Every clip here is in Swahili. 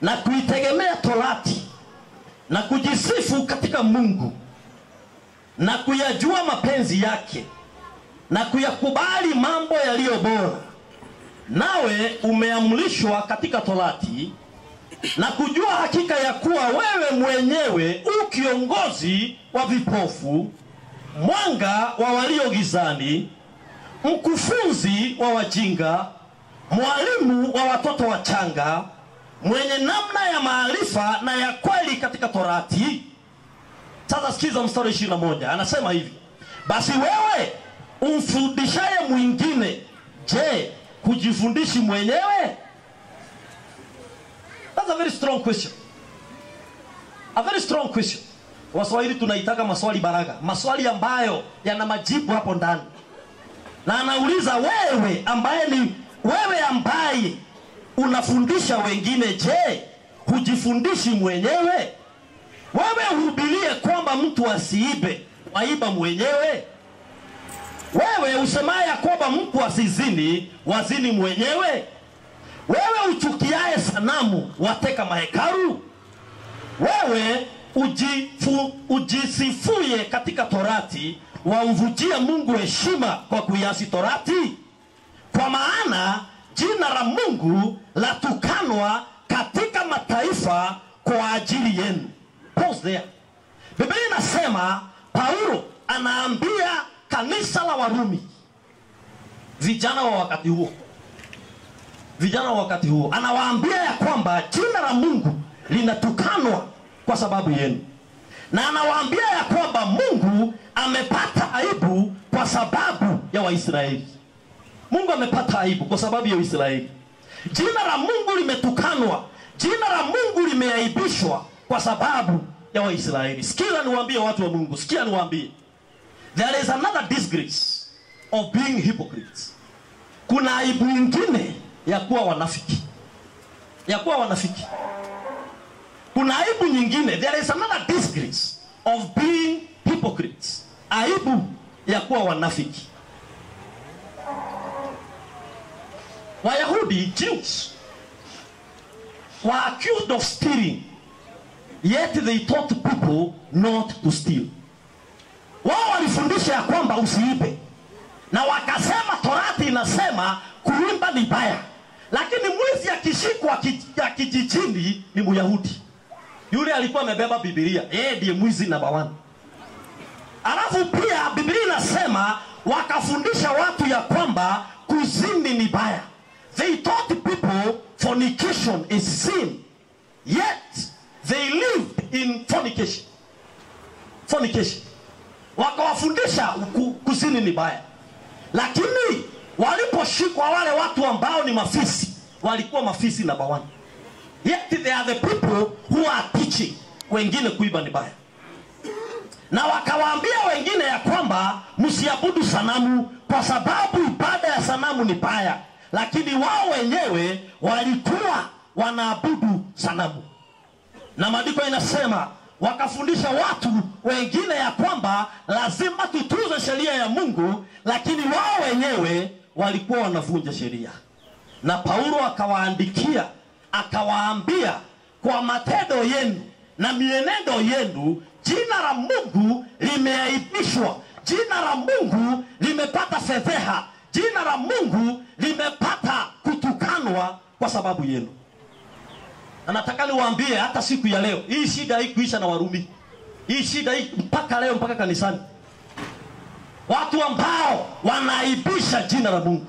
na kuitegemea Torati na kujisifu katika Mungu na kuyajua mapenzi yake na kuyakubali mambo yaliyo bora, nawe umeamrishwa katika Torati na kujua hakika ya kuwa wewe mwenyewe u kiongozi wa vipofu, mwanga wa walio gizani, mkufunzi wa wajinga, mwalimu wa watoto wachanga, mwenye namna ya maarifa na ya kweli katika Torati. Sasa sikiza mstari 21, anasema hivi: basi wewe umfundishaye mwingine, je, kujifundishi mwenyewe? That's a very strong question. A very strong question. Waswahili tunaitaka maswali baraga, maswali ambayo yana majibu hapo ndani. Na anauliza wewe ambaye unafundisha wengine, je, hujifundishi mwenyewe? Wewe uhubirie kwamba mtu asiibe, waiba mwenyewe? Wewe usemaye kwamba mtu asizini, wazini mwenyewe? Wewe uchukiaye sanamu, wateka mahekalu? Wewe ujisifuye katika Torati, wamvujia Mungu heshima kwa kuiasi Torati? Kwa maana jina la Mungu latukanwa katika mataifa kwa ajili yenu. Pause there. Biblia inasema, Paulo anaambia kanisa la Warumi, vijana wa wakati huo, anawaambia ya kwamba jina la Mungu linatukanwa kwa sababu yenu. Na anawaambia ya kwamba Mungu amepata aibu kwa sababu ya Waisraeli. Mungu amepata aibu kwa sababu ya Waisraeli. Jina la Mungu limetukanwa, jina la Mungu limeaibishwa kwa sababu ya Waisraeli. Sikia niwaambie watu wa Mungu, sikia niwaambie. There is another disgrace of being hypocrites. Kuna aibu nyingine ya kuwa wanafiki. Kuna aibu nyingine. There is another disgrace of being hypocrites. Aibu ya kuwa wanafiki. Wayahudi, Jews, were accused of stealing, yet they taught people not to steal. Wao walifundisha ya kwamba usiibe, na wakasema Torati inasema kuimba ni baya. Lakini mwizi akishikwa kijijini ni Myahudi, yule alikuwa amebeba Biblia, yeye ndiye mwizi namba 1. Alafu pia Biblia inasema wakafundisha watu ya kwamba kuzini ni baya. They taught people fornication is sin, yet they lived in fornication. Wakawafundisha kuzini ni baya. Lakini waliposhikwa wale watu ambao ni mafisi, walikuwa mafisi namba 1. Yet they are the people who are teaching wengine kuiba ni baya. Na wakawaambia wengine ya kwamba msiabudu sanamu kwa sababu ibada ya sanamu ni baya. Lakini wao wenyewe walikuwa wanaabudu sanamu. Na maandiko inasema wakafundisha watu wengine ya kwamba lazima tutunze sheria ya Mungu, lakini wao wenyewe walikuwa wanavunja sheria. Na Paulo akawaandikia, akawaambia, kwa matendo yenu na mienendo yenu jina la Mungu limeaibishwa, jina la Mungu limepata fedheha, jina la Mungu limepata kutukanwa kwa sababu yenu. Na nataka niwaambie hata siku ya leo, hii shida haikuisha na Warumi. Hii shida hii mpaka leo, mpaka kanisani. Watu ambao wanaibisha jina la Mungu.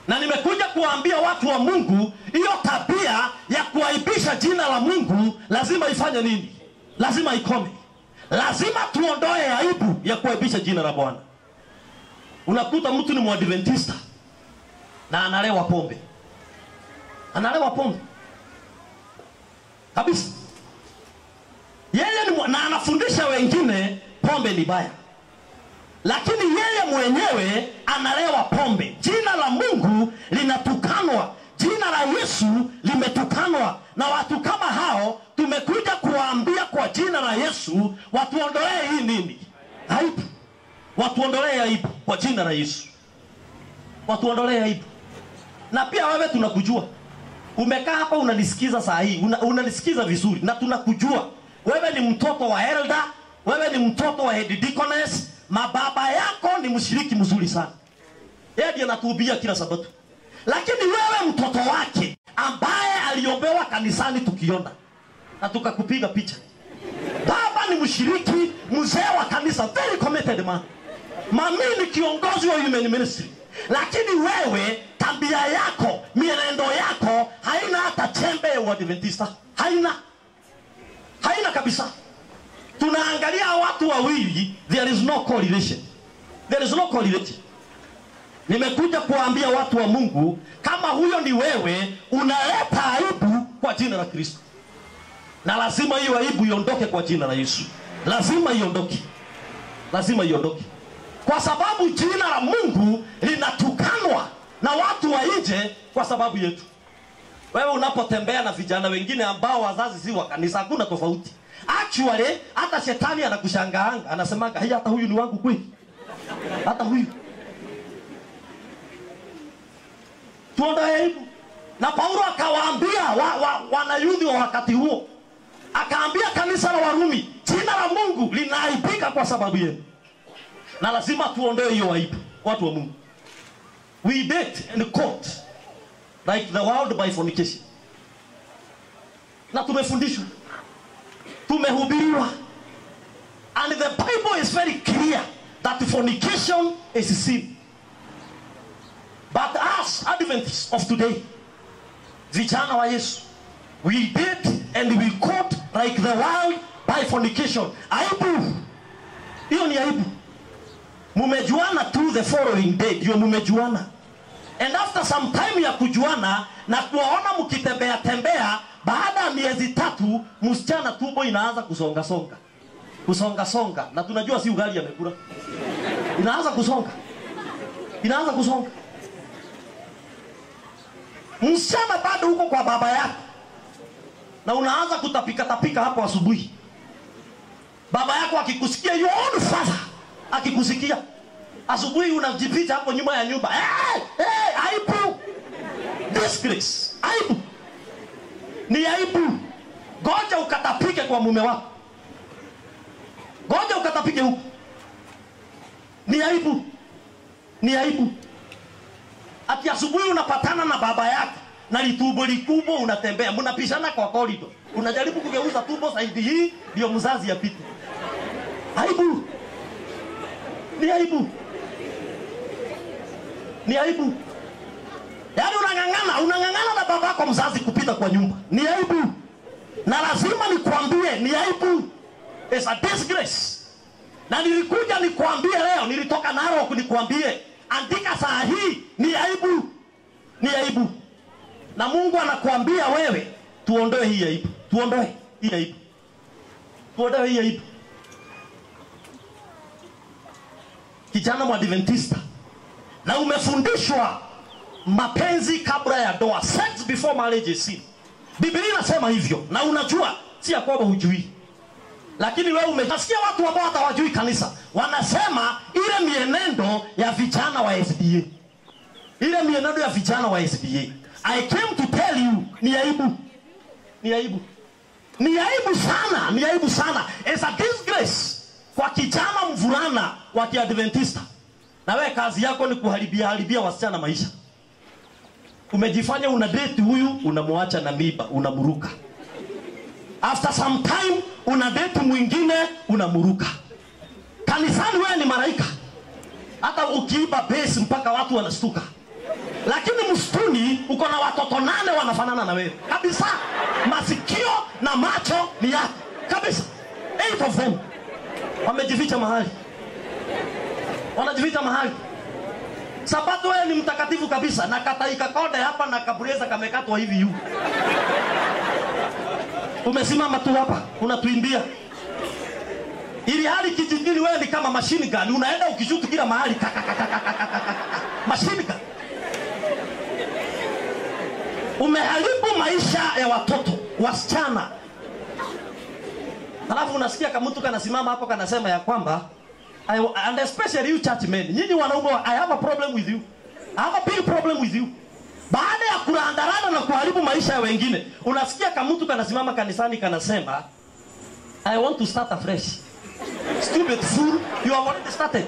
Na nimekuja kuambia watu wa Mungu, hiyo tabia ya kuaibisha jina la Mungu lazima ifanye nini? Lazima ikome. Lazima tuondoe aibu ya kuaibisha jina la Bwana. Unakuta mtu ni Mwadventista na analewa pombe. Kabisa. Yeye na anafundisha wengine pombe ni baya. Lakini yeye mwenyewe analewa pombe. Jina la Mungu linatukanwa, jina la Yesu limetukanwa. Na watu kama hao tumekuja kuwaambia kwa jina la Yesu watuondolee hii nini? Aibu. Watuondolee aibu kwa jina la Yesu. Watuondolee aibu. Na pia wewe tunakujua. Umekaa hapa unanisikiza saa hii, unanisikiza vizuri na tunakujua. Wewe ni mtoto wa elder, wewe ni mtoto wa head deaconess, mababa yako ni mshiriki mzuri sana. Yeye ndiye anatuhubia kila Sabato. Lakini wewe mtoto wake ambaye aliombewa kanisani tukiona na tukakupiga picha. Baba ni mshiriki mzee wa kanisa, very committed man. Mami ni kiongozi wa human ministry. Lakini wewe tabia yako, mienendo yako haina hata chembe ya Uadventista. Haina kabisa. Tunaangalia watu wawili, there is no correlation. There is no correlation. Nimekuja kuambia watu wa Mungu, kama huyo ni wewe, unaleta aibu kwa jina la Kristo. Na lazima hiyo aibu iondoke kwa jina la Yesu. Lazima iondoke. Lazima iondoke. Kwa sababu jina la Mungu linatukanwa na watu wa nje kwa sababu yetu. Wewe unapotembea na vijana wengine ambao wazazi si wa kanisa, hakuna tofauti. Actually, hata shetani anakushangaanga, anasemaga, "Hii hata huyu ni wangu kweli?" Hata huyu. Tuondoe aibu. Na Paulo akawaambia wanayudhi wa wakati huo, akaambia kanisa la Warumi, jina la Mungu linaaibika kwa sababu yenu. Na lazima tuondoe hiyo aibu, watu wa Mungu. We date and court like the world by fornication. Na tumefundishwa, tumehubiriwa, and the Bible is very clear that fornication is sin. But us Adventists of today, vijana wa Yesu, we date and we court like the world by fornication. Aibu. Hiyo ni aibu. Mumejuana tu the following day, ndio mumejuana. And after some time ya kujuana na kuwaona mkitembea tembea, baada ya miezi 3 msichana tumbo inaanza kusonga songa. Kusonga songa, na tunajua si ugali amekula. Inaanza kusonga. Inaanza kusonga. Msichana bado huko kwa baba yako. Na unaanza kutapika hapo asubuhi. Baba yako akikusikia, your own father akikusikia, asubuhi unajificha hapo nyuma ya nyumba. Aibu. Disgrace. Aibu. Ni aibu. Ngoja ukatapike kwa mume wako. Ngoja ukatapike huko. Ni aibu. Ni aibu. Ati asubuhi unapatana na baba yako na litumbo likubwa, unatembea, mnapishana kwa corridor. Unajaribu kugeuza tumbo saidi hii ndio mzazi apite. Aibu. Ni aibu. Ni aibu. Yaani unangangana na baba yako mzazi kupita kwa nyumba. Ni aibu. Na lazima nikwambie ni aibu. It's a disgrace. Na nilikuja nikwambie leo, nilitoka Narok nikwambie, andika saa hii, ni aibu. Ni aibu. Na Mungu anakuambia wewe, tuondoe hii aibu. Tuondoe hii aibu. Tuondoe hii aibu. Kijana Mwadventista, na umefundishwa mapenzi kabla ya ndoa, sex before marriage is sin. Biblia inasema hivyo, na unajua si ya kwamba hujui. Lakini wewe umesikia watu ambao hata hawajui kanisa wanasema ile mienendo ya vijana wa SDA. Ile mienendo ya vijana wa SDA. I came to tell you, ni aibu. Ni aibu. Ni aibu sana, ni aibu sana. It's a disgrace kwa kijana mvulana wa Kiadventista. Na wewe kazi yako ni kuharibia wasichana maisha. Umejifanya una date huyu, unamwacha na mimba, unamuruka. After some time una date mwingine, unamuruka. Kanisani wewe ni malaika. Hata ukiiba base mpaka watu wanastuka. Lakini msituni uko na watoto 8 wanafanana na wewe. Kabisa. Masikio na macho ni yako. Kabisa. 8 of them. Wamejificha mahali. Wanajificha mahali. Sabato wewe ni mtakatifu kabisa, na kataika kode hapa na kabureza kamekatwa hivi yu. Umesimama tu hapa, unatuimbia. Ili hali kijijini wewe ni kama machine gun, unaenda ukishuti kila mahali. Machine gun. Umeharibu maisha ya watoto, wasichana. Alafu unasikia kama mtu kanasimama hapo kanasema ya kwamba, and especially you church men, nyinyi wanaume, I have a problem with you. I have a big problem with you. Baada ya kurandarana na kuharibu maisha ya wengine, unasikia kama mtu kanasimama kanisani kanasema, I want to start afresh. Stupid fool, you have already started.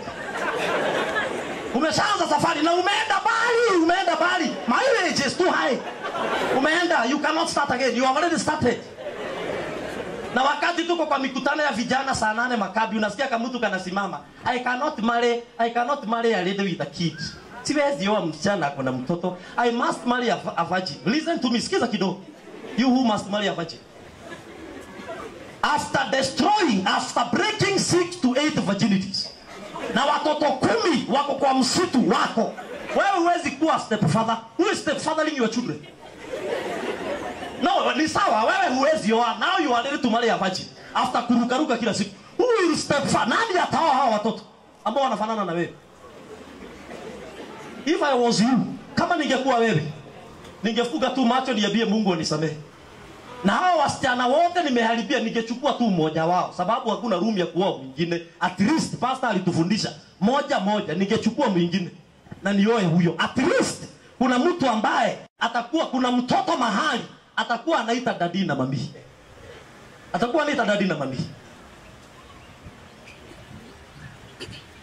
Umeshaanza safari na umeenda bali. Mileage is too high. Umeenda, you cannot start again. You have already started. Na wakati tuko kwa mikutano ya vijana saa 8 Makabi, unasikia kama mtu kanasimama, I cannot marry a lady with a kid. Siwezi oa msichana ako na mtoto. I must marry a virgin. Listen to me, sikiza kidogo. You who must marry a virgin. After breaking 6 to 8 virginities, na watoto 10 wako kwa msitu wako, wewe huwezi kuwa stepfather. Who is stepfathering your children? No, ni sawa, wewe huwezi oa. Now you are ready to marry a virgin. After kurukaruka kila siku. Who will stepfather? Nani ataoa hawa watoto ambao wanafanana na wewe? If I was you, kama ningekuwa wewe, ningefuga tu macho niambie Mungu anisamehe. Na hao wasichana wote nimeharibia, ningechukua tu mmoja wao, sababu hakuna room ya kuoa mwingine. At least pastor alitufundisha moja, ningechukua mwingine na nioe huyo. At least kuna mtu ambaye atakuwa, kuna mtoto mahali atakuwa anaita dadi na mami.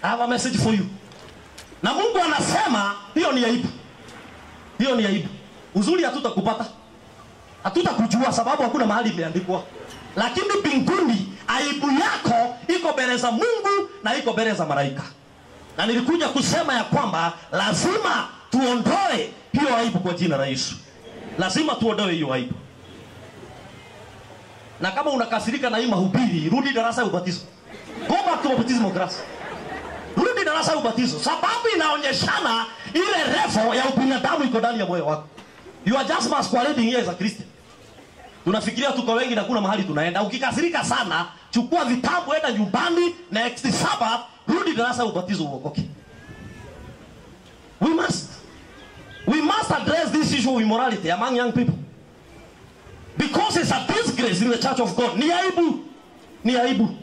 I have a message for you. Na Mungu anasema hiyo ni aibu. Uzuri hatutakupata. Hatutakujua sababu hakuna mahali imeandikwa. Lakini mbinguni aibu yako iko mbele za Mungu na iko mbele za malaika. Na nilikuja kusema ya kwamba lazima tuondoe hiyo aibu kwa jina la Yesu. Lazima tuondoe hiyo aibu. Na kama unakasirika na hii mahubiri, rudi darasa ya ubatizo. Go back to baptism of grace. Rudi darasa ya ubatizo. Sababu inaonyeshana ile level ya ubinadamu iko ndani ya moyo wako. You are just masquerading here as a Christian. Tunafikiria tuko wengi na kuna mahali tunaenda. Ukikasirika sana, chukua vitabu, enda nyumbani, next Sabbath rudi darasa ya ubatizo uokoke. We must address this issue of immorality among young people. Because it's a disgrace in the church of God. Ni aibu.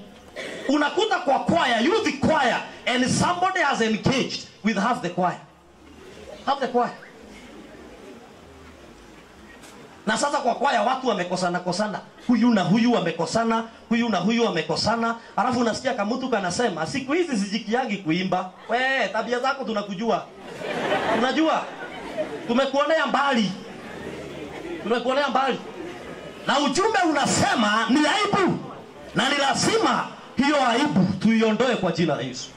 Unakuta kwa choir, youth choir, and somebody has engaged with half the choir. Na sasa kwa choir watu wamekosana. Huyu na huyu wamekosana. Alafu unasikia kama mtu kanasema, siku hizi sijikiangi kuimba. We, tabia zako tunakujua. Unajua? Tumekuonea mbali. Na ujumbe unasema ni aibu. Na ni lazima hiyo aibu tuiondoe kwa jina la Yesu.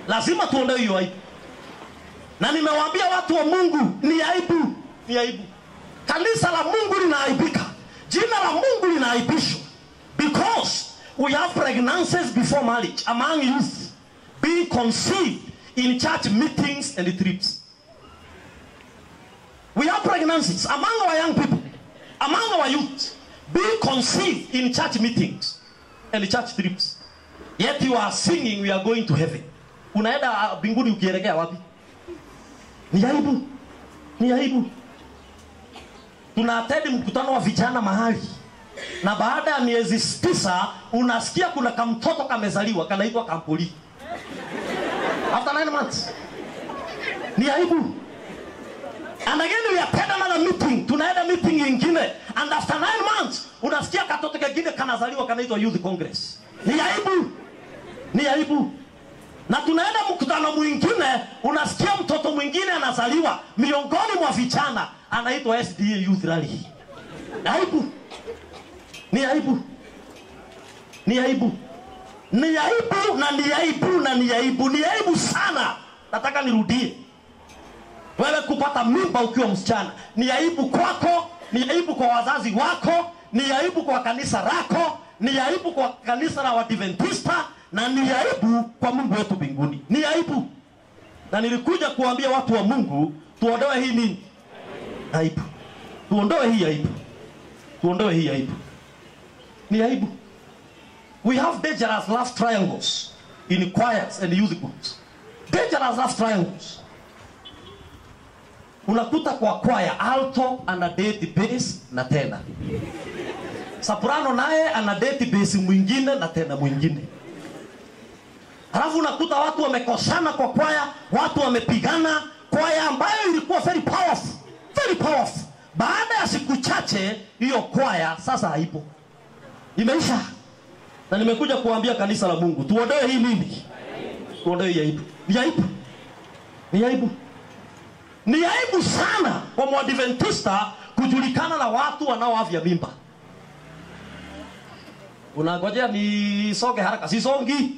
Lazima tuondoe hiyo aibu. Na nimewaambia watu wa Mungu, ni aibu. Kanisa la Mungu linaaibika. Jina la Mungu linaaibishwa. Because we have pregnancies before marriage among youth being conceived in church meetings and trips. We have pregnancies among our young people, among our youth, being conceived in church meetings and church trips. Yet you are singing, we are going to heaven. Unaenda mbinguni ukielekea wapi? Ni aibu. Tunaattend mkutano wa vijana mahali, na baada ya miezi 9 unasikia kuna kamtoto kamezaliwa kanaitwa Kampoli. After 9 months. Ni aibu. And again we attend another meeting. Tunaenda meeting nyingine, and after 9 months unasikia katoto kingine kanazaliwa kanaitwa Youth Congress. Ni aibu. Na tunaenda mkutano mwingine, unasikia mtoto mwingine anazaliwa miongoni mwa vijana anaitwa SDA Youth Rally. Ni aibu sana. Nataka nirudie. Wewe kupata mimba ukiwa msichana ni aibu kwako, ni aibu kwa wazazi wako, ni aibu kwa kanisa lako, ni aibu kwa kanisa la Waadventista, na ni aibu kwa Mungu wetu mbinguni. Ni aibu. Na nilikuja kuambia watu wa Mungu, tuondoe hii nini? Aibu. Tuondoe hii aibu. Ni aibu. We have dangerous love triangles in choirs and youth groups. Dangerous love triangles. Unakuta kwa choir alto ana date bass na tena. Soprano naye ana date bass mwingine na tena mwingine. Halafu unakuta watu wamekosana kwa choir, watu wamepigana, choir ambayo ilikuwa very powerful. very powerful. Baada ya siku chache hiyo kwaya sasa haipo, imeisha. Na nimekuja kuambia kanisa la Mungu, tuondoe hii nini? Tuondoe hii aibu. Ni aibu. Ni aibu. Ni aibu sana kwa Mwadventista kujulikana na watu wanaoavya mimba. Unangojea nisoge haraka, sisongi.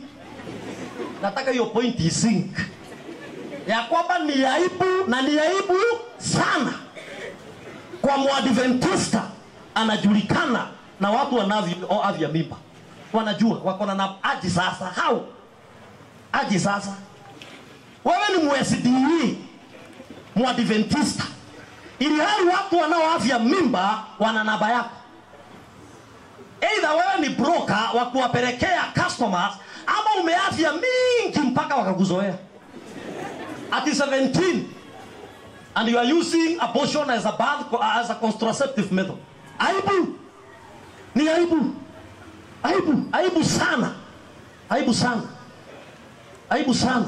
Nataka hiyo point isink. Ya kwamba ni aibu, na ni aibu sana kwa Mwadventista anajulikana na watu wanaoavya mimba. Wanajua wako na aji sasa. How? Aji sasa. Wewe ni MSDE, Mwadventista, ili hali watu wanaoavya mimba wana namba yako. Either wewe ni broker wa kuwapelekea customers, ama umeavya mingi mpaka wakakuzoea. At 17 and you are using abortion as a contraceptive method. Aibu. Ni aibu. Aibu. Aibu sana. Aibu sana. Aibu sana.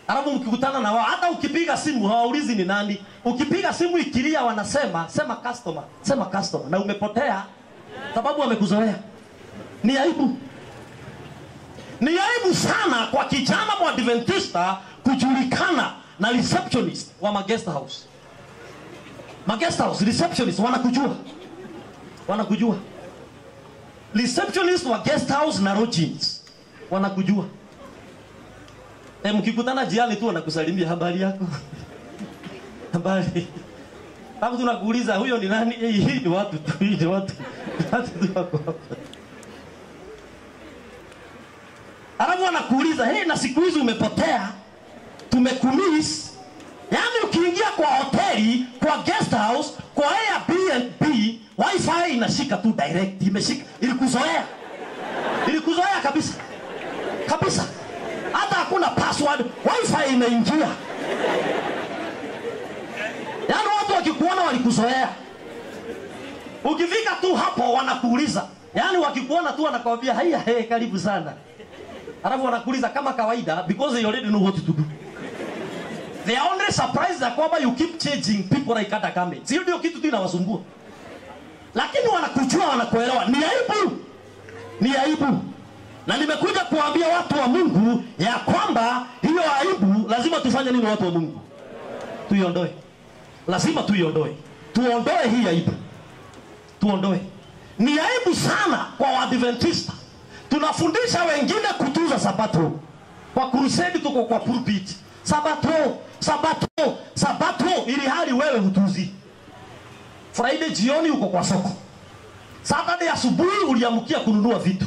Alafu mkikutana na wao, hata ukipiga simu hawaulizi ni nani. Ukipiga simu ikilia wanasema sema customer, sema customer, na umepotea sababu wamekuzoea. Ni aibu. Ni aibu sana kwa kijana Mwadventista kujulikana na receptionist wa guest house. Guest house receptionist wanakujua. Wanakujua. Receptionist wa guest house na lodgings wanakujua. Mkikutana jiani tu wanakusalimia, habari yako? Habari. Hapo tunakuuliza huyo ni nani? Hii ni watu tu, hii ni watu. Watu tu wako hapa. Alafu wanakuuliza, "Hey, na siku hizi umepotea. Tumekumiss." Yaani ukiingia kwa hoteli, kwa guest house, kwa Airbnb, wifi inashika tu direct, imeshika. Ilikuzoea. Ilikuzoea kabisa. Kabisa. Hata hakuna password, wifi inaingia. Yaani watu wakikuona walikuzoea. Ukifika tu hapo wanakuuliza. Yaani wakikuona tu wanakwambia, "Haya, hey, karibu sana." Alafu wanakuuliza kama kawaida, because they already know what to do. They are only surprised that kwamba you keep changing people like hata kame. Sio ndio kitu tu inawasumbua. Lakini wanakujua, wanakuelewa. Ni aibu. Ni aibu. Na nimekuja kuambia watu wa Mungu ya kwamba hiyo aibu lazima tufanye nini watu wa Mungu? Tuiondoe. Lazima tuiondoe. Tuondoe hii aibu. Tuondoe. Ni aibu sana kwa Waadventista. Tunafundisha wengine kutunza Sabato. Kwa crusade tuko kwa pulpit. Sabato, Sabato, Sabato, ili hali wewe hutunzi. Friday jioni uko kwa soko. Saturday asubuhi uliamkia kununua vitu.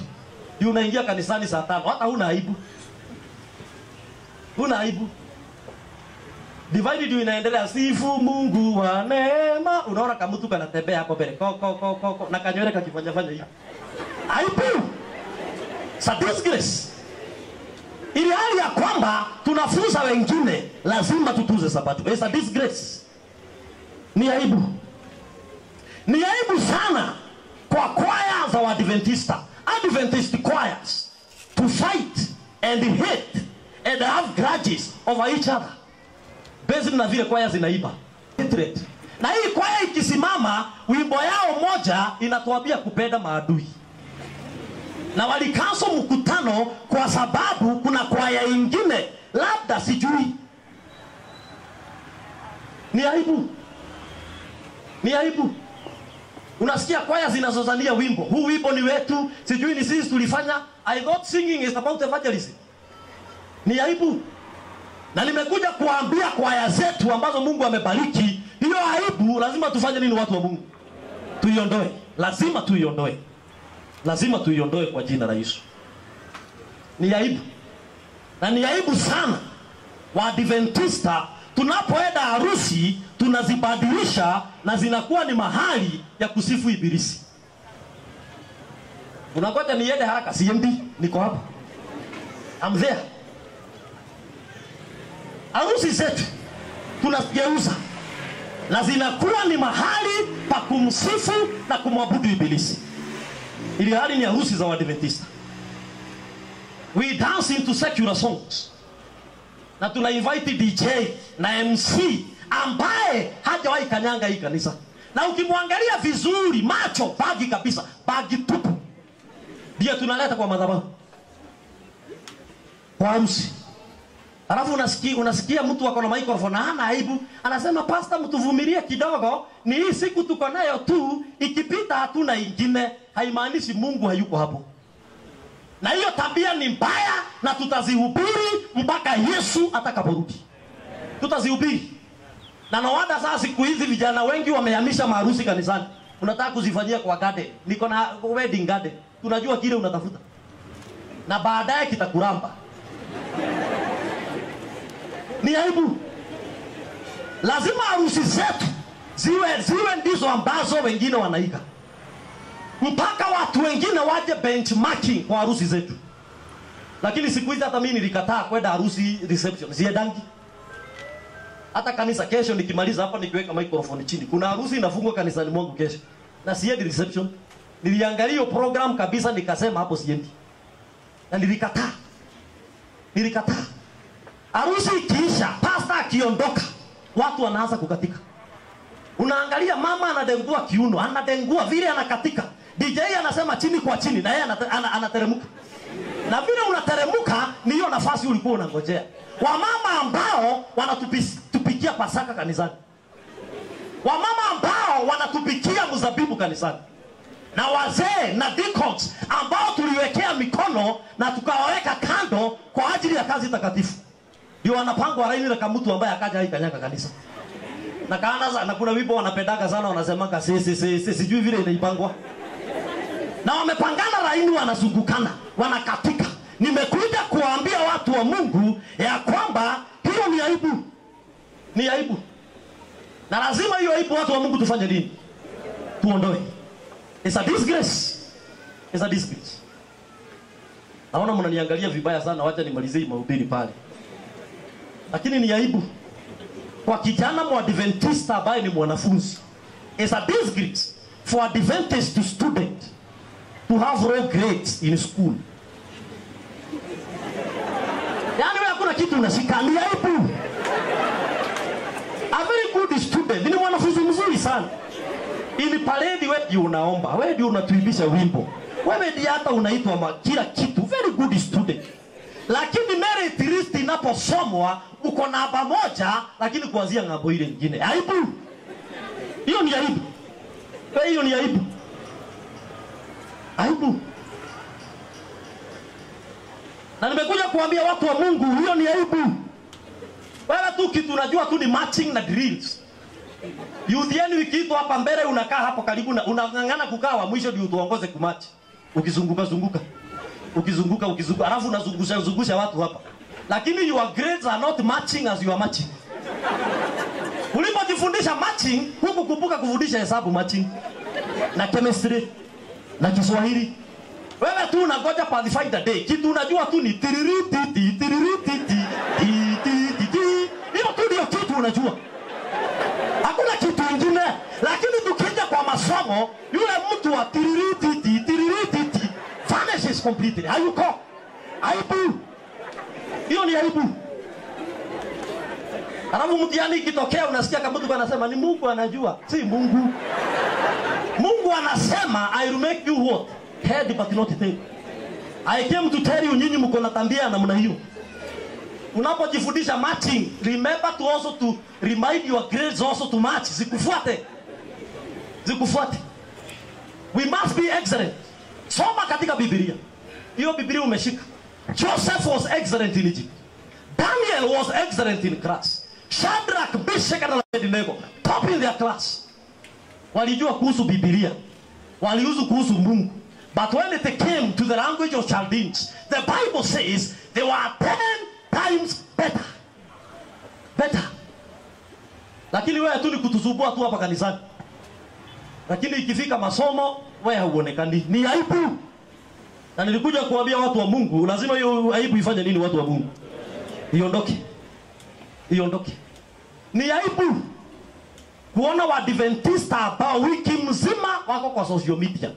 Unaingia kanisani saa 5. Hata huna aibu. Huna aibu. Divide ndio inaendelea, sifu Mungu wa neema. Unaona kama mtu kanatembea hapo mbele. Ko na kanywele kakifanya hivi. Aibu. Disgrace. Ili hali ya kwamba tunafunza wengine lazima tutunze Sabato. It's a disgrace. Ni aibu. Ni aibu sana kwa kwaya za Adventista, Adventist choirs, to fight and hate and have grudges over each other. Based na vile kwaya zinaiba. Hatred. Na hii kwaya ikisimama, wimbo yao moja inatuambia kupenda maadui. Na walikaso mkutano kwa sababu kuna kwaya ingine labda sijui. Ni aibu. Ni aibu. Unasikia kwaya zinazozania wimbo. Huu wimbo ni wetu, sijui ni sisi tulifanya. I thought singing is about evangelism. Ni aibu. Na nimekuja kuambia kwaya zetu ambazo Mungu amebariki, hiyo aibu lazima tufanye nini watu wa Mungu? Tuiondoe. Lazima tuiondoe. Lazima tuiondoe kwa jina la Yesu. Ni aibu. Na ni aibu sana Waadventista tunapoenda harusi tunazibadilisha na zinakuwa ni mahali ya kusifu ibilisi. Unangoja niende haraka, siendi, niko hapa. I'm there. Harusi zetu tunageuza na zinakuwa ni mahali pa kumsifu na kumwabudu ibilisi. Ili hali ni harusi za Waadventista. We dance into secular songs. Na tuna invite DJ na MC ambaye hajawahi kanyanga hii kanisa. Na ukimwangalia vizuri macho bagi kabisa, bagi tupu. Ndio tunaleta kwa madhabahu. Kwa harusi. Alafu unasikia mtu ako na microphone hana aibu, anasema pastor mtuvumilie kidogo, ni hii siku tuko nayo tu, ikipita hatuna ingine. Haimaanishi Mungu hayuko hapo. Na hiyo tabia ni mbaya na tutazihubiri mpaka Yesu atakaporudi. Tutazihubiri. Na nawada sasa siku hizi vijana wengi wamehamisha maharusi kanisani. Unataka kuzifanyia kwa garden. Niko na wedding garden. Tunajua kile unatafuta. Na baadaye kitakuramba. Ni aibu. Lazima harusi zetu ziwe ndizo ambazo wengine wanaiga. Mpaka watu wengine waje benchmarking kwa harusi zetu. Lakini siku hizi hata mimi nilikataa kwenda harusi reception. Siedangi. Hata kanisa kesho nikimaliza hapa nikiweka microphone chini. Kuna harusi inafungwa kanisani mwangu kesho. Na siendi reception. Niliangalia program kabisa nikasema hapo siendi. Na nilikataa. Harusi ikiisha, pastor akiondoka, watu wanaanza kukatika. Unaangalia mama anadengua kiuno, anadengua vile anakatika. DJ anasema chini kwa chini na yeye anateremka. Na vile unateremka ni hiyo nafasi ulikuwa unangojea. Wamama ambao wanatupikia pasaka kanisani. Wamama ambao wanatupikia mzabibu kanisani. Na wazee na deacons ambao tuliwekea mikono na tukawaweka kando kwa ajili ya kazi takatifu. Ndio wanapangwa laini na mtu ambaye akaja haikanyaka kanisa. Na kaanza na kuna wimbo wanapendaga sana wanasemanga sijui vile inaipangwa. Na wamepangana laini wanazungukana, wanakatika. Nimekuja kuwaambia watu wa Mungu ya kwamba hiyo ni aibu. Ni aibu. Na lazima hiyo aibu watu wa Mungu tufanye nini? Tuondoe. It's a disgrace. It's a disgrace. Naona mnaniangalia vibaya sana, wacha nimalizie mahubiri pale. Lakini ni aibu kwa kijana mwadventista ambaye ni mwanafunzi. It's a disgrace for Adventist student to have low grades in school. Yaani wewe hakuna kitu unashika, ni aibu. A very good student, ni mwanafunzi mzuri sana. Ili parade wewe unaomba, wewe ndio unatuibisha wimbo. Wewe ndio hata unaitwa kila kitu, very good student. Lakini merit list inaposomwa uko namba moja lakini kuanzia ng'ambo ile nyingine. Aibu. Hiyo ni aibu. Hiyo ni aibu. Aibu. Na nimekuja kuambia watu wa Mungu hiyo ni aibu. Wewe tu kitu unajua tu ni matching na drills. Yudhieni wiki hii hapa mbele unakaa hapo karibu na unang'ang'ana kukaa wa mwisho ndio tuongoze kumatch. Ukizunguka. Ukizunguka alafu unazungusha watu hapa. Lakini your grades are not matching as you are matching. Ulipojifundisha matching, huku kumbuka kufundisha hesabu matching. Na chemistry, na Kiswahili. Wewe tu unangoja Pathfinder Day. Kitu unajua tu ni tiririti. Hiyo tu ndio kitu unajua. Hakuna kitu kingine. Lakini tukija kwa masomo, yule mtu wa tiririti vanishes completely. Hayuko. Aibu. Hiyo ni aibu. Alafu mtihani ikitokea unasikia kama mtu anasema ni Mungu anajua. Si Mungu. Mungu anasema I will make you what? Head but not tail. I came to tell you nyinyi mko na tabia namna hiyo. Unapojifundisha matching, remember to also to remind your grades also to match. Zikufuate. We must be excellent. Soma katika Biblia. Hiyo Biblia umeshika. Joseph was excellent in Egypt. Daniel was excellent in class. Shadrach, Meshach and Abednego, top in their class. Walijua kuhusu Biblia. Waliuzu kuhusu Mungu. But when it came to the language of Chaldeans, the Bible says they were 10 times better. Lakini wewe tu ni kutuzubua tu hapa kanisani. Lakini ikifika masomo wewe hauonekani. Ni aibu. Na nilikuja kuambia watu wa Mungu, lazima hiyo aibu ifanye nini watu wa Mungu? Iondoke. Ni aibu kuona Waadventista ambao wiki mzima wako kwa social media.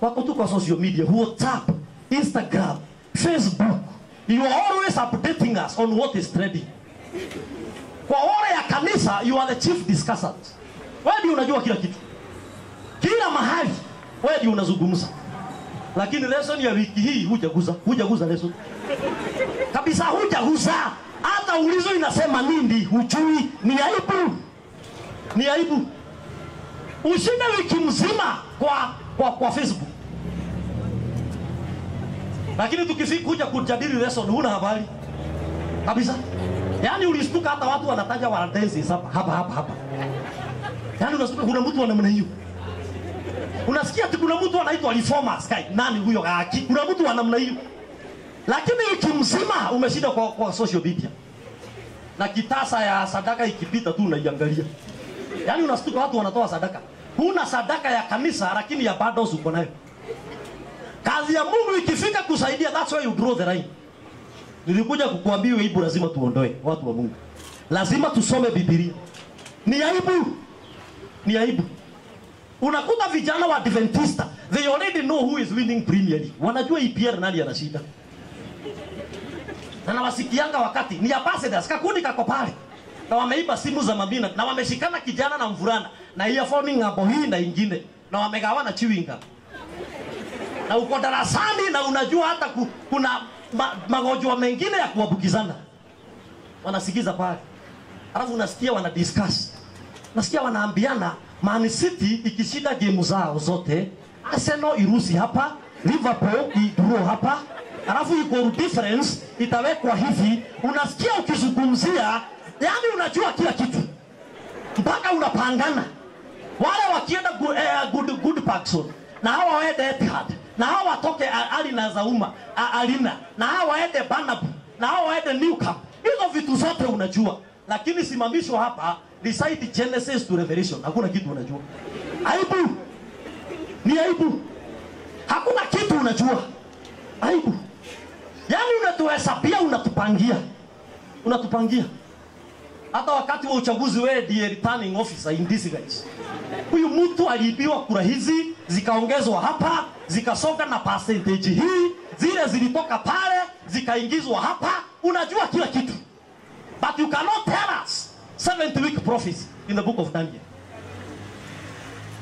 Wako tu kwa social media, WhatsApp, Instagram, Facebook. You are always updating us on what is trending. Kwa wale ya kanisa, you are the chief discussant. Wewe ndio unajua kila kitu. Kila mahali wewe ndio unazungumza. Lakini lesson ya wiki hii hujaguza lesson. Kabisa hujaguza. Hata ulizo inasema nini hujui. Ni aibu. Ni aibu. Ushinde wiki mzima kwa Facebook. Lakini tukifika kuja kujadili lesson huna habari. Kabisa. Yaani ulistuka hata watu wanataja warandensi hapa. Yaani unasikia kuna mtu ana namna hiyo. Unasikia ati kuna mtu anaitwa reformers kai. Nani huyo haki? Kuna mtu ana namna hiyo. Lakini wiki mzima umeshinda kwa social media. Na kitasa ya sadaka ikipita tu unaiangalia. Yaani unastuka watu wanatoa sadaka. Huna sadaka ya kanisa lakini ya bado uko nayo. Kazi ya Mungu ikifika kusaidia, that's why you draw the line. Nilikuja kukuambia aibu lazima tuondoe watu wa Mungu. Lazima tusome Biblia. Ni aibu. Ni aibu. Unakuta vijana wa Adventista, they already know who is winning Premier League. Wanajua EPL nani anashinda. Na nawasikianga wakati ni ambassadors kakundi kako pale. Na wameiba simu za mabina na wameshikana kijana na mvulana na earphone ngabo hii na ingine na wamegawana chewing gum. Na uko darasani na unajua hata kuna magonjwa mengine ya kuambukizana. Wanasikiza pale. Alafu unasikia wana discuss. Nasikia wanaambiana Man City ikishinda game zao zote, Arsenal irusi hapa, Liverpool idraw hapa, alafu goal difference itawekwa hivi. Unasikia ukizungumzia, yani unajua kila kitu. Mpaka unapangana. Wale wakienda good Parkson, na hawa waende Etihad, na hawa watoke Ali na Zauma, Alina, na hawa waende Banabu, na hawa waende New Camp. Hizo vitu zote unajua. Lakini simamishwa hapa recite Genesis to Revelation. Hakuna kitu unajua. Aibu. Ni aibu. Hakuna kitu unajua. Aibu. Yaani unatuhesabia, unatupangia. Unatupangia. Hata wakati wa uchaguzi wewe ndiye returning officer in this guys. Huyu mtu aliibiwa kura hizi, zikaongezwa hapa, zikasonga na percentage hii, zile zilitoka pale, zikaingizwa hapa. Unajua kila kitu. But you cannot tell us 7th week prophecy in the book of Daniel.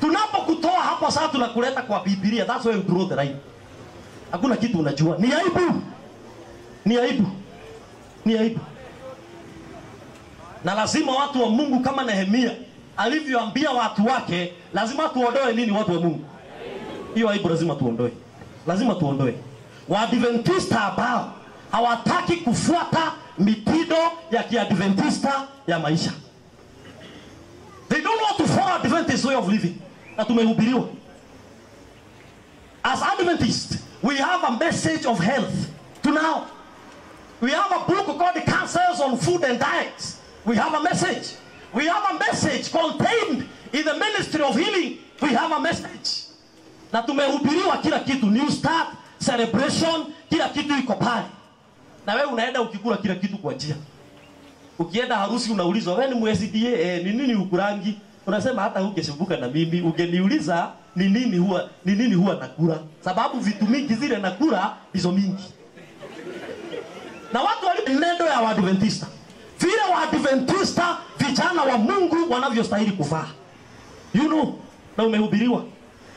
Tunapokutoa hapo sasa tunakuleta kwa Biblia. That's why you draw the line. Hakuna kitu unajua. Ni aibu. Ni aibu. Ni aibu. Na lazima watu wa Mungu kama Nehemia alivyoambia watu wake, lazima tuondoe nini watu wa Mungu? Hiyo aibu lazima tuondoe. Lazima tuondoe. Waadventista ambao hawataki kufuata mitindo ya kiadventista ya maisha. They don't want to follow Adventist way of living. Na tumehubiriwa. As Adventists, we have a message of health to now. We have a book called The Counsels on Food and Diet. We have a message. We have a message contained in the ministry of healing. We have a message. Na tumehubiriwa kila kitu. New start, celebration, kila kitu iko pale. Na wewe unaenda ukikula kila kitu kwa njia. Ukienda harusi unaulizwa wewe ni MSDA ni nini ukurangi? Unasema hata ungeshubuka na mimi ungeniuliza ni nini huwa nakula. Sababu vitu mingi zile nakula hizo mingi. Na watu walinendo ya Waadventista. Vile Waadventista vijana wa Mungu wanavyostahili kuvaa. You know, na umehubiriwa.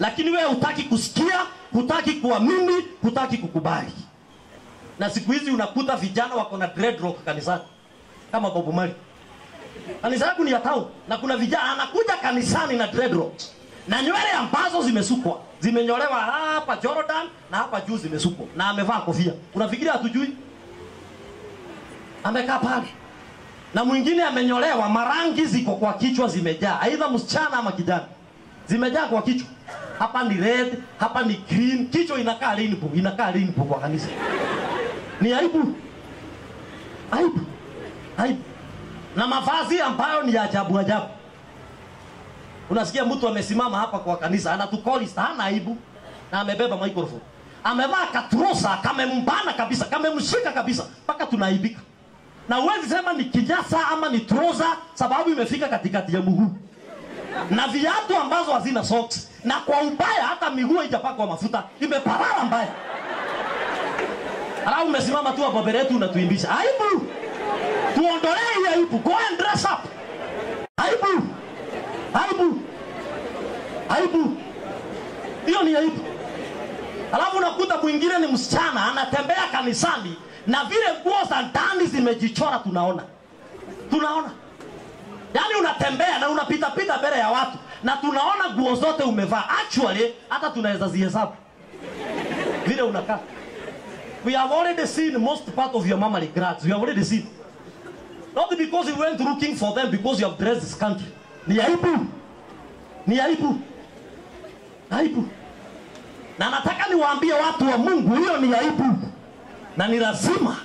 Lakini wewe hutaki kusikia, hutaki kuamini, hutaki kukubali. Na siku hizi unakuta vijana wako na dreadlock kanisani. Kama Bob Marley. Kanisa yangu ni ya town na kuna vijana anakuja kanisani na dreadlocks. Na nywele ambazo zimesukwa. Zimenyolewa hapa Jordan na hapa juu zimesukwa. Na amevaa kofia. Unafikiria hatujui? Amekaa pale. Na mwingine amenyolewa, marangi ziko kwa kichwa zimejaa. Aidha msichana ama kijana. Zimejaa kwa kichwa. Hapa ni red, hapa ni green. Kichwa inakaa rainbow kwa kanisa. Ni aibu. Aibu. Aibu. Na mavazi ambayo ni ajabu ajabu. Unasikia mtu amesimama hapa kwa kanisa anatukoli sana aibu na amebeba microphone. Amevaa katrosa kamembana kabisa, kamemshika kabisa mpaka tunaaibika. Na huwezi sema ni kinyasa ama ni trouser sababu imefika katikati ya mguu. Na viatu ambazo hazina socks na kwa ubaya hata miguu haijapakwa mafuta, imeparara mbaya. Alafu umesimama tu hapo mbele yetu unatuimbisha. Aibu. Tuondolee aibu. Go and dress up. Aibu. Aibu. Aibu. Hiyo ni aibu. Alafu unakuta mwingine ni msichana anatembea kanisani na vile nguo za ndani zimejichora tunaona. Tunaona. Yaani unatembea na unapita pita mbele ya watu na tunaona nguo zote umevaa. Actually hata tunaweza zihesabu. Vile unakaa. We have already seen most part of your mammary glands. We have already seen. Not because you went looking for them because you have dressed this country. Ni aibu. Ni aibu. Aibu. Na nataka niwaambie watu wa Mungu hiyo ni aibu. Na ni lazima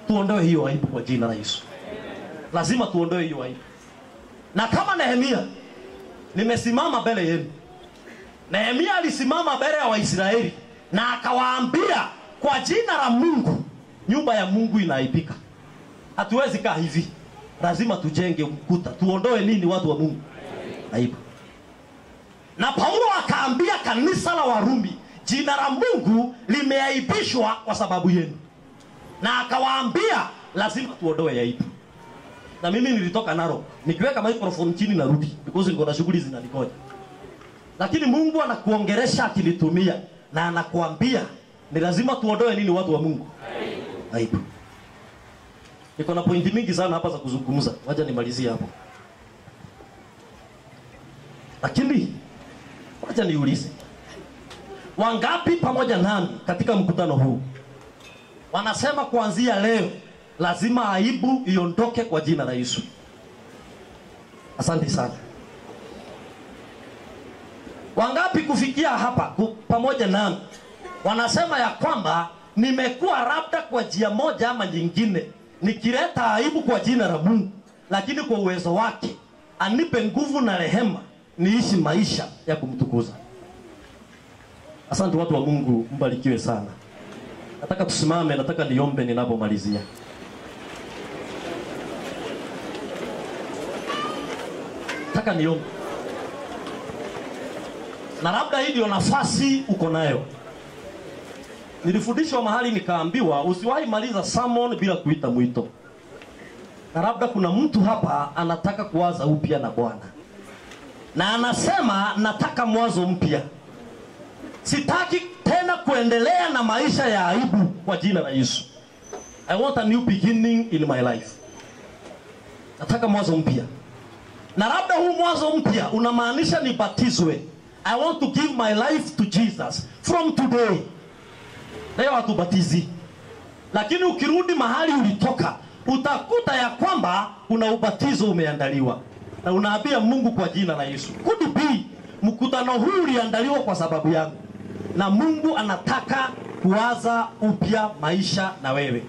tuondoe hiyo aibu kwa jina la Yesu. Lazima tuondoe hiyo aibu. Na kama Nehemia nimesimama mbele yenu. Nehemia alisimama mbele ya Waisraeli na akawaambia kwa jina la Mungu nyumba ya Mungu inaibika. Hatuwezi kaa hivi. Lazima tujenge ukuta. Tuondoe nini watu wa Mungu? Aibu. Na Paulo akaambia kanisa la Warumi, jina la Mungu limeaibishwa kwa sababu yenu. Na akawaambia lazima tuondoe aibu. Na mimi nilitoka Narok, nikiweka microphone chini na rudi because niko na shughuli zinanikoja. Lakini Mungu anakuongelesha akilitumia na anakuambia ni lazima tuondoe nini watu wa Mungu? Aibu. Niko na pointi mingi sana hapa za kuzungumza. Wacha nimalizie hapo. Lakini wacha niulize. Wangapi pamoja nami katika mkutano huu wanasema kuanzia leo lazima aibu iondoke kwa jina la Yesu? Asante sana. Wangapi kufikia hapa pamoja nami wanasema ya kwamba nimekuwa labda kwa njia moja ama nyingine nikileta aibu kwa jina la Mungu, lakini kwa uwezo wake anipe nguvu na rehema niishi maisha ya kumtukuza. Asante watu wa Mungu, mbarikiwe sana. Nataka tusimame, nataka niombe ninapomalizia. Nataka niombe. Na labda hii ndio nafasi uko nayo. Nilifundishwa mahali nikaambiwa usiwahi maliza sermon bila kuita mwito. Na labda kuna mtu hapa anataka kuanza upya na Bwana. Na anasema nataka mwanzo mpya. Sitaki tena kuendelea na maisha ya aibu kwa jina la Yesu. I want a new beginning in my life. Nataka mwanzo mpya. Na labda huu mwanzo mpya unamaanisha nibatizwe. I want to give my life to Jesus from today. Leo hatubatizi. Lakini ukirudi mahali ulitoka, utakuta ya kwamba una ubatizo umeandaliwa. Na unaambia Mungu kwa jina la Yesu. Could be mkutano huu uliandaliwa kwa sababu yangu. Na Mungu anataka kuanza upya maisha na wewe.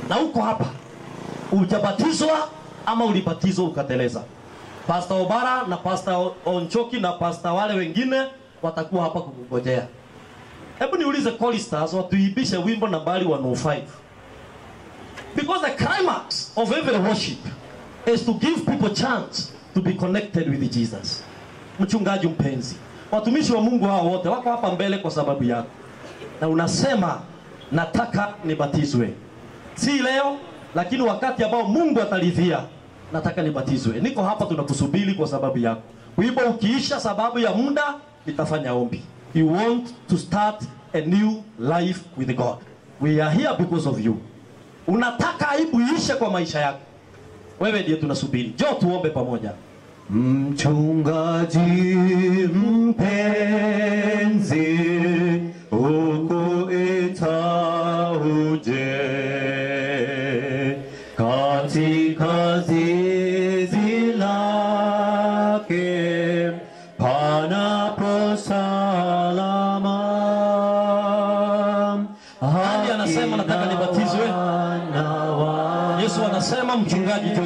Na uko hapa. Ujabatizwa ama ulibatizwa ukateleza. Pastor Obara na Pastor Onchoki na Pastor wale wengine watakuwa hapa kukungojea. Hebu niulize choristers watuibishe wimbo nambari 105. Because the climax of every worship is to give people chance to be connected with Jesus. Mchungaji mpenzi, watumishi wa Mungu hao wote wako hapa mbele kwa sababu yako. Na unasema nataka nibatizwe. Si leo, lakini wakati ambao Mungu ataridhia nataka nibatizwe. Niko hapa tunakusubiri kwa sababu yako. Wimbo ukiisha sababu ya muda nitafanya ombi. You want to start a new life with God. We are here because of you. Unataka aibu iishe kwa maisha yako. Wewe ndiye tunasubiri. Njoo tuombe pamoja. Mchungaji mpenzi, ukuita uje katika zizi lake panapo salama. Hadi anasema nataka nibatizwe. Yesu anasema mchungaji jo.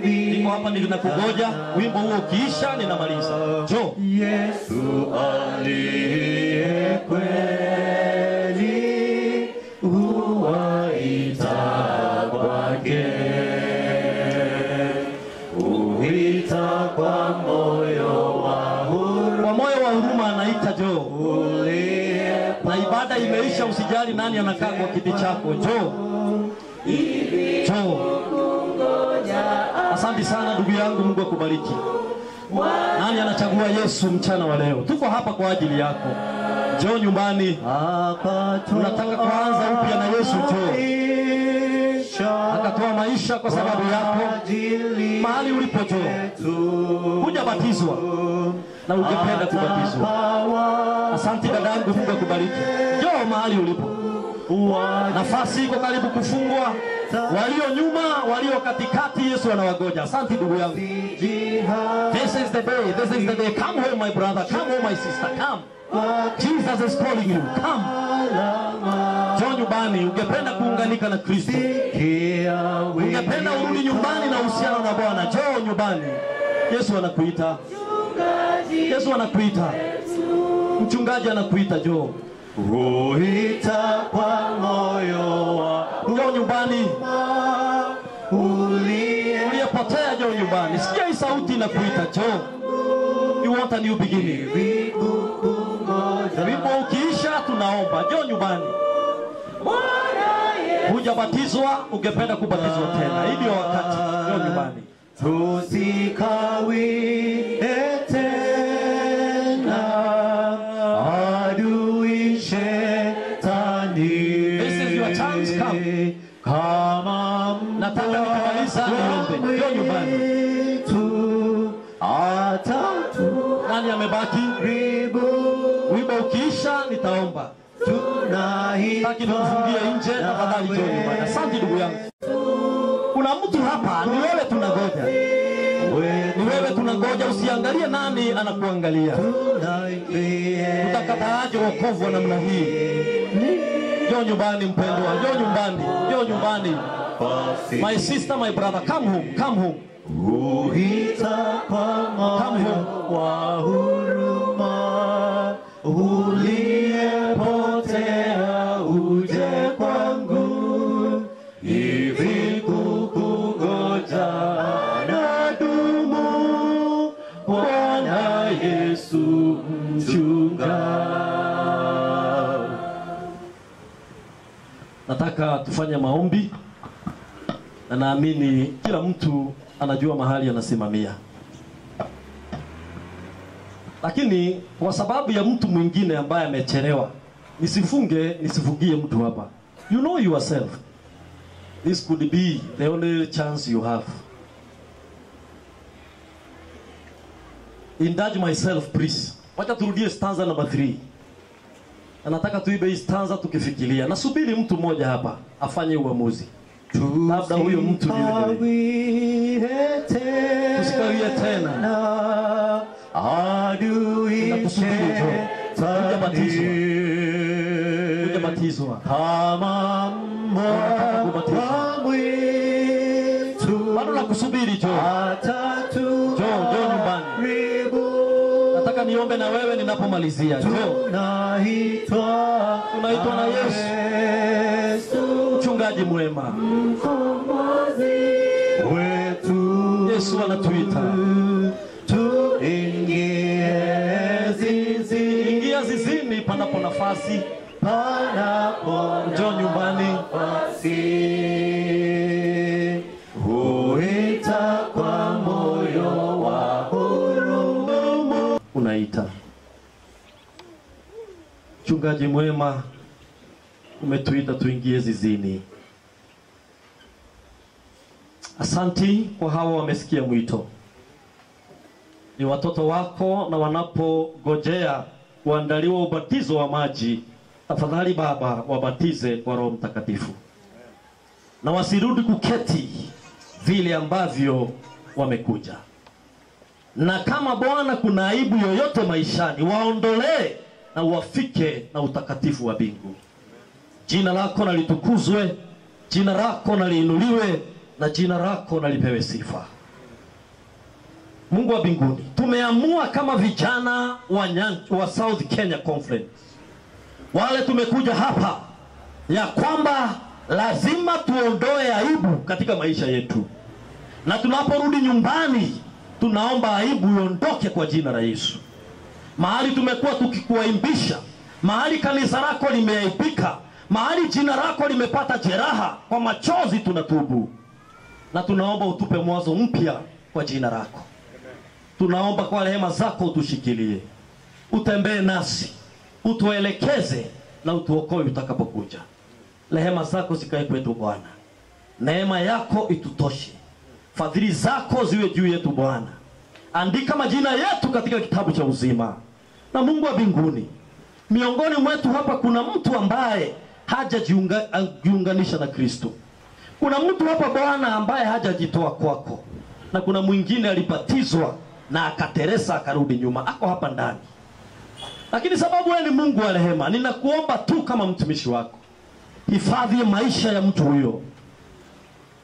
Niko hapa ninakugoja. Wimbo huo ukiisha ninamaliza. Jo. Yesu aliye kweli huwaita kwake. Huita kwa moyo wa huruma. Kwa moyo wa huruma anaita jo. Na ibada imeisha, usijali nani anakaa kwa kiti chako. Jo. Asante sana ndugu yangu, Mungu akubariki. Nani anachagua Yesu mchana wa leo? Tuko hapa kwa ajili yako. Njoo nyumbani. Tunataka kuanza upya na Yesu. Njoo. Akatoa maisha kwa sababu yako. Mahali ulipo njoo. Hujabatizwa na ungependa kubatizwa. Asante dadangu, Mungu akubariki. Njoo mahali ulipo. Nafasi iko karibu kufungwa. Walio nyuma, walio katikati, Yesu anawagoja. Asante ndugu yangu. This is the day. This is the day. Come home my brother. Come home my sister. Come. Jesus is calling you. Come. Njoo nyumbani. Ungependa kuunganika na Kristo. Ungependa urudi nyumbani na uhusiano na Bwana. Njoo nyumbani. Yesu anakuita. Yesu anakuita. Mchungaji anakuita. Njoo. Huita kwa moyo wa njoo nyumbani. Uliyepotea njoo nyumbani. Sikia hii sauti inakuita. Njoo. You want a new beginning. Wimbo ukiisha tunaomba. Njoo nyumbani. Hujabatizwa, ungependa kubatizwa tena. Hii ndio wakati. Njoo nyumbani. Tusikawi tena adui shetani. This is your chance. Come. Kama nataka nikamaliza niombe. Njoo nyumbani. Nani amebaki? Wimbo ukiisha nitaomba. Taki nikufungie nje, tafadhali njoo nyumbani. Asante ndugu yangu. Kuna mtu hapa, ni wewe tunangoja. Ni wewe tunangoja, usiangalie nani anakuangalia. Utakataaje wokovu wa namna hii? Njoo nyumbani mpendwa, njoo nyumbani, njoo nyumbani. My sister, my brother, come home, come home. Come home. Wa huruma uliyepotea uje kwangu, hivi kukungoja nadumu, Bwana Yesu mchunga. Nataka tufanye maombi, na naamini kila mtu anajua mahali anasimamia. Lakini kwa sababu ya mtu mwingine ambaye amechelewa, nisifungie mtu hapa. You know yourself. This could be the only chance you have. Indulge myself please. Wacha turudie stanza number 3. Na nataka tuibe hii stanza tukifikiria. Nasubiri mtu mmoja hapa afanye uamuzi. Labda huyo mtu ni wewe. Tusikawie tena. Adui hujabatizwa. Kama mwitu bado nakusubiri. Njoo nyumbani. Nataka niombe na wewe ninapomalizia. Njoo. Tunaitwa na Yesu, mchungaji mwema. Yesu anatuita. Ingia zizini panapo nafasi. Njoo nyumbani. Huita kwa moyo wa huruma. Unaita. Mchungaji mwema, umetuita tuingie zizini. Asanti kwa hawa wamesikia mwito. Ni watoto wako, na wanapogojea kuandaliwa ubatizo wa maji, tafadhali Baba wabatize kwa Roho Mtakatifu. Na wasirudi kuketi vile ambavyo wamekuja. Na kama Bwana kuna aibu yoyote maishani, waondolee na wafike na utakatifu wa mbingu. Jina lako na litukuzwe, jina lako na liinuliwe, na jina lako na lipewe sifa. Mungu wa mbinguni, tumeamua kama vijana wa South Kenya Conference, wale tumekuja hapa, ya kwamba lazima tuondoe aibu katika maisha yetu. Na tunaporudi nyumbani, tunaomba aibu iondoke kwa jina la Yesu. Mahali tumekuwa tukikuaimbisha, mahali kanisa lako limeaibika, mahali jina lako limepata jeraha, kwa machozi tunatubu na tunaomba utupe mwanzo mpya kwa jina lako. Tunaomba kwa rehema zako utushikilie, utembee nasi, utuelekeze na utuokoe utakapokuja. Rehema zako zikae kwetu Bwana, neema yako itutoshe, fadhili zako ziwe juu yetu Bwana. Andika majina yetu katika kitabu cha uzima. Na Mungu wa mbinguni, miongoni mwetu hapa kuna mtu ambaye hajajiunganisha na Kristo. Kuna mtu hapa Bwana ambaye hajajitoa kwako, na kuna mwingine alibatizwa na akateresa akarudi nyuma, ako hapa ndani. Lakini sababu wewe ni Mungu wa rehema, ninakuomba tu kama mtumishi wako, hifadhi maisha ya mtu huyo.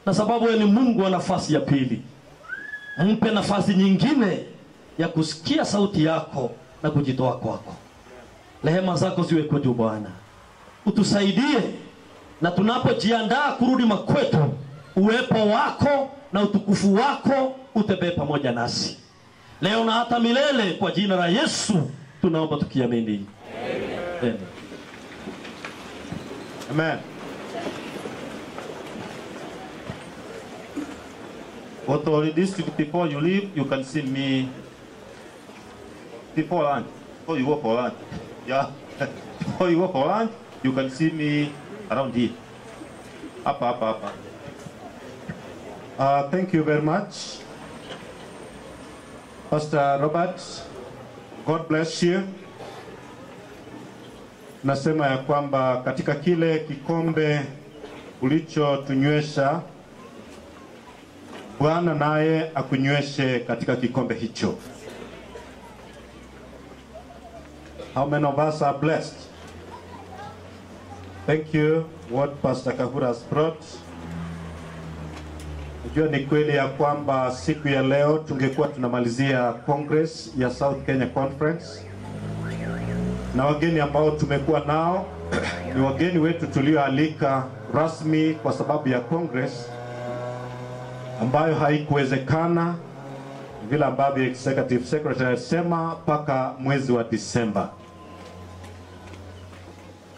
Na sababu wewe ni Mungu wa nafasi ya pili, mpe nafasi nyingine ya kusikia sauti yako na kujitoa kwako. Rehema zako ziwe kwetu Bwana, utusaidie na tunapojiandaa kurudi makwetu, uwepo wako na utukufu wako utembee pamoja nasi leo na hata milele, kwa jina la Yesu tunaomba tukiamini. Amen. Amen. Authority district, before you leave, you can see me before lunch. Before you go for lunch. Yeah. Before you go for lunch, you can see me around here. Up. Thank you very much, Pastor Robert. God bless you. Nasema ya kwamba katika kile kikombe ulichotunywesha, Bwana naye akunyweshe katika kikombe hicho. How many of us are blessed? Thank you what Pastor Kahura has brought. Najua ni kweli ya kwamba siku ya leo tungekuwa tunamalizia Congress ya South Kenya Conference, na wageni ambao tumekuwa nao ni wageni wetu tulioalika rasmi kwa sababu ya Congress ambayo haikuwezekana vile ambavyo Executive Secretary alisema mpaka mwezi wa Disemba.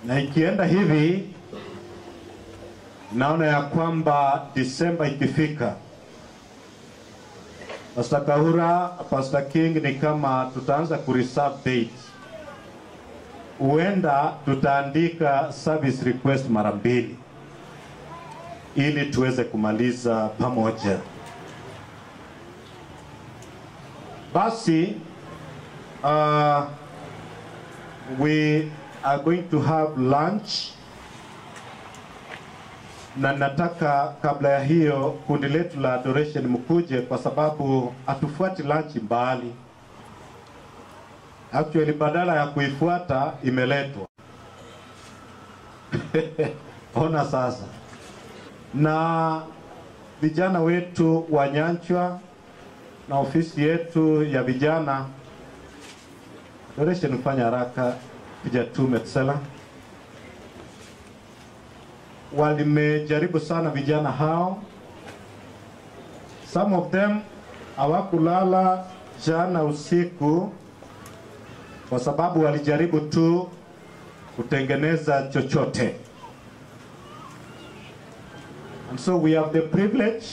Na ikienda hivi, naona ya kwamba Disemba ikifika, Pastor Kahura, Pastor King, ni kama tutaanza kureserve date. Huenda tutaandika service request mara mbili ili tuweze kumaliza pamoja. Basi we are going to have lunch, na nataka kabla ya hiyo kundi letu la adoration mkuje, kwa sababu atufuati lunch mbali. Actually badala ya kuifuata imeletwa. Ona sasa. Na vijana wetu wa Nyanchwa na ofisi yetu ya vijana, adoration mfanya haraka vijatume tsela. Walimejaribu sana vijana hao. Some of them hawakulala jana usiku kwa sababu walijaribu tu kutengeneza chochote. And so we have the privilege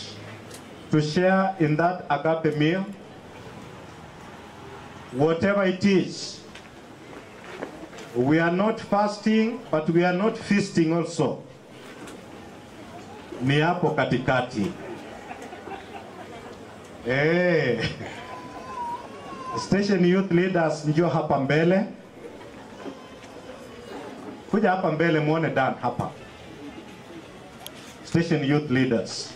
to share in that agape meal, whatever it is. We are not fasting, but we are not feasting also. Ni hapo katikati. Station youth leaders, njoo hapa mbele. Kuja hapa mbele muone Dan hapa. Station youth leaders.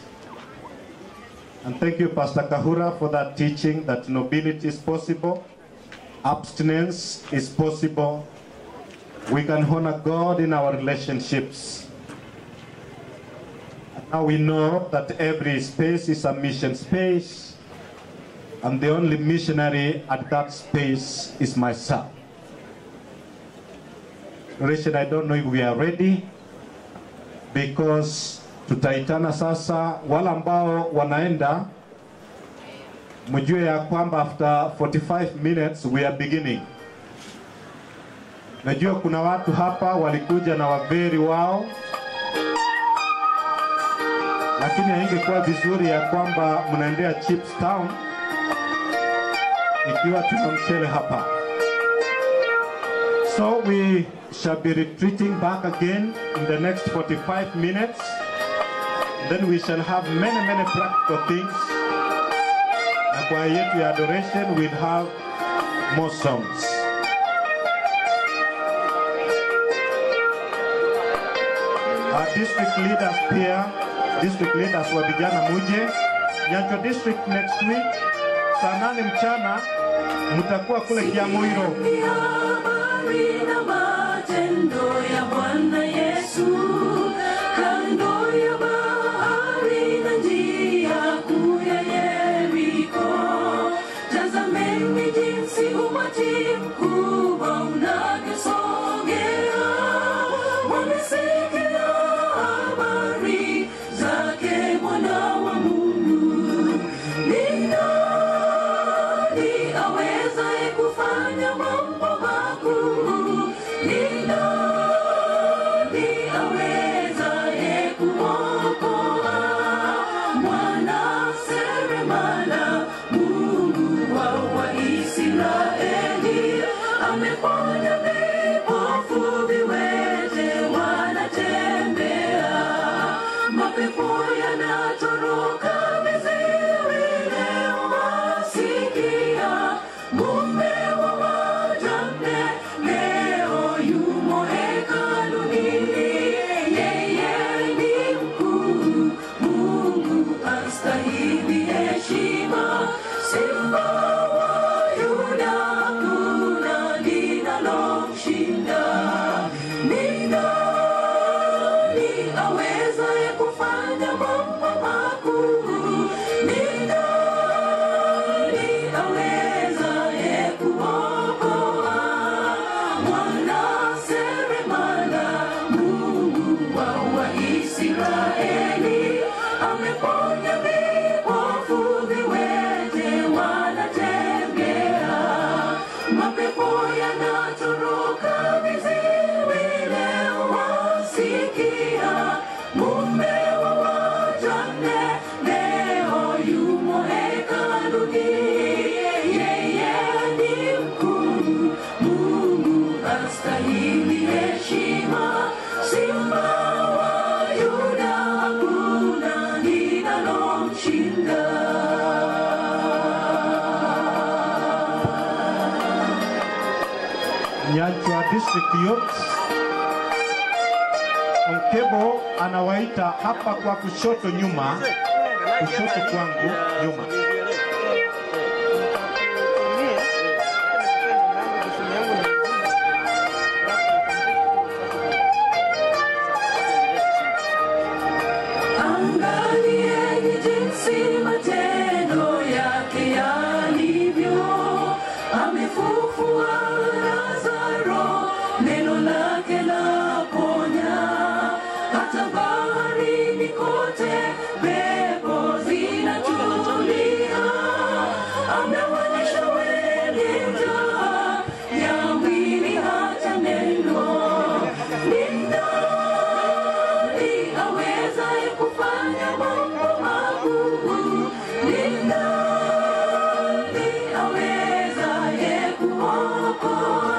And thank you Pastor Kahura for that teaching that nobility is possible, abstinence is possible. We can honor God in our relationships. Now we know that every space is a mission space, and the only missionary at that space is myself. Richard, I don't know if we are ready, because tutaitana sasa. Wala ambao wanaenda, mjue ya kwamba after 45 minutes we are beginning. Najua kuna watu hapa walikuja na waveri wao, lakini haingekuwa vizuri ya kwamba mnaendea Chips Town ikiwa tuna mchele hapa. So we shall be retreating back again in the next 45 minutes. Then we shall have many practical things. Na kwa yetu ya adoration we'll have more songs. Our district leaders here, district leaders wa vijana muje. Nyanchwa district next week, saa 8 mchana, mutakuwa kule Kiamuiro. Na matendo ya Bwana Yesu, kando ya bahari na njia kuu ya Yeriko. Tazameni jinsi umati mkubwa unavyosogea, wamesikia habari zake Mwana wa Mungu. Ni nani awezaye kufanya mambo makuu? Ni nani awezaye kumwokoa? Mwana seremala, Mungu wa Israeli, ameponya vipofu, viwete wanatembea, mapepo yanatoroka, viziwi leo wasikia. Mume wa wajane leo yumo hekaluni, yeye ni mkuu, Mungu astahili heshima. Simba wa Yuda, hakuna linalomshinda. Ni nani awezaye kufanya mambo makuu? Ni nani awezaye kuokoa? Mwana seremala, Mungu wa Israeli, ameponya vipofu, viwete wanatembea, mapepo yanatoroka, viziwi leo wasikia. Mume wa wajane leo yumo hekaluni, yeye ni mkuu, Mungu astahili heshima. Simba wa Yuda, hakuna linalomshinda. Nyanchwa district youth, Onkebo anawaita hapa kwa kushoto nyuma, kushoto kwangu nyuma. Angalieni jinsi matendo yake yalivyo, amefufua Lazaro, neno lake laponya. Hata baharini kote pepo zinatulia, amewalisha wenye njaa ya mwili hata neno. Ni nani awezaye kufanya mambo makuu? Ni nani awezaye kuokoa?